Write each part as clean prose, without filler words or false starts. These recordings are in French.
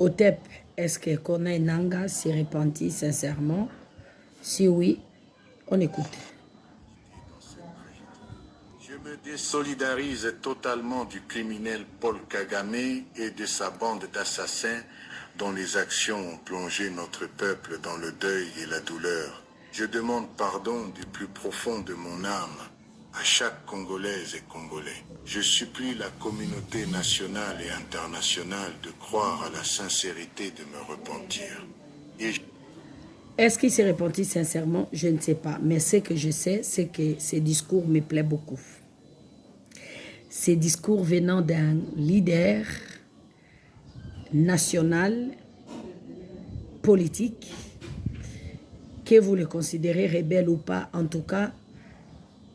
Otep, est-ce que Corneille Nangaa s'est repenti sincèrement? Si oui, on écoute. Je me désolidarise totalement du criminel Paul Kagame et de sa bande d'assassins dont les actions ont plongé notre peuple dans le deuil et la douleur. Je demande pardon du plus profond de mon âme à chaque Congolaise et Congolais. Je supplie la communauté nationale et internationale de croire à la sincérité de me repentir. Est-ce qu'il s'est repenti sincèrement? Je ne sais pas. Mais ce que je sais, c'est que ces discours me plaisent beaucoup. Ces discours venant d'un leader national, politique, que vous le considérez rebelle ou pas, en tout cas,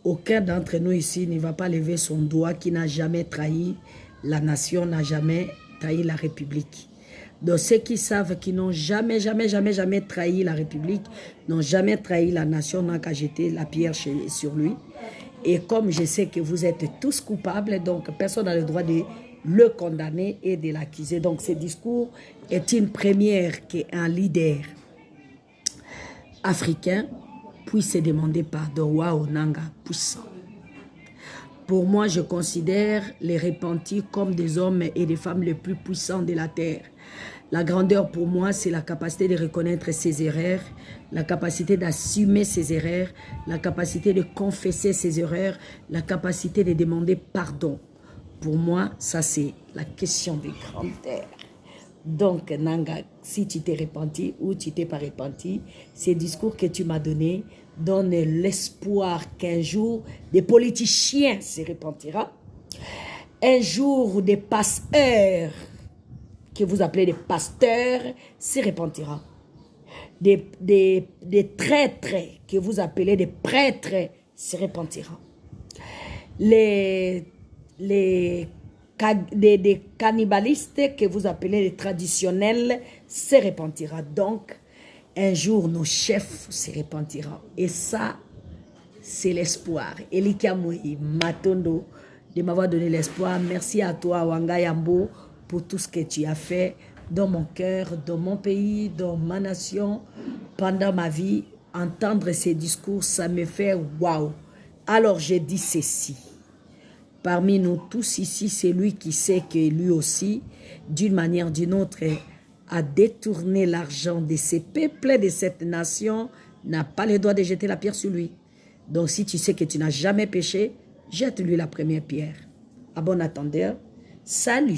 aucun d'entre nous ici ne va pas lever son doigt qui n'a jamais trahi la nation, n'a jamais trahi la République. Donc ceux qui savent qu'ils n'ont jamais trahi la République, n'ont jamais trahi la nation, n'ont qu'à jeter la pierre sur lui. Et comme je sais que vous êtes tous coupables, donc personne n'a le droit de le condamner et de l'accuser. Donc ce discours est une première qu'un leader africain puisse se demander pardon. Waouh, Nangaa, puissant. Pour moi, je considère les repentis comme des hommes et des femmes les plus puissants de la terre. La grandeur pour moi, c'est la capacité de reconnaître ses erreurs, la capacité d'assumer ses erreurs, la capacité de confesser ses erreurs, la capacité de demander pardon. Pour moi, ça c'est la question de grandeur. Donc, Nangaa, si tu t'es repenti ou tu t'es pas repenti, ces discours que tu m'as donnés donnent l'espoir qu'un jour, des politiciens se repentira. Un jour, des pasteurs, que vous appelez des pasteurs, se repentira. Des traîtres, que vous appelez des prêtres, se repentira. Des cannibalistes que vous appelez les traditionnels se repentira. Donc, un jour, nos chefs se repentira. Et ça, c'est l'espoir. Elika Moui Matondo, de m'avoir donné l'espoir. Merci à toi, Wanga Yambo, pour tout ce que tu as fait dans mon cœur, dans mon pays, dans ma nation, pendant ma vie. Entendre ces discours, ça me fait waouh. Alors, je dis ceci. Parmi nous tous ici, c'est lui qui sait que lui aussi, d'une manière ou d'une autre, a détourné l'argent de ces peuples, de cette nation, n'a pas le droit de jeter la pierre sur lui. Donc si tu sais que tu n'as jamais péché, jette-lui la première pierre. À bon attendeur, salut.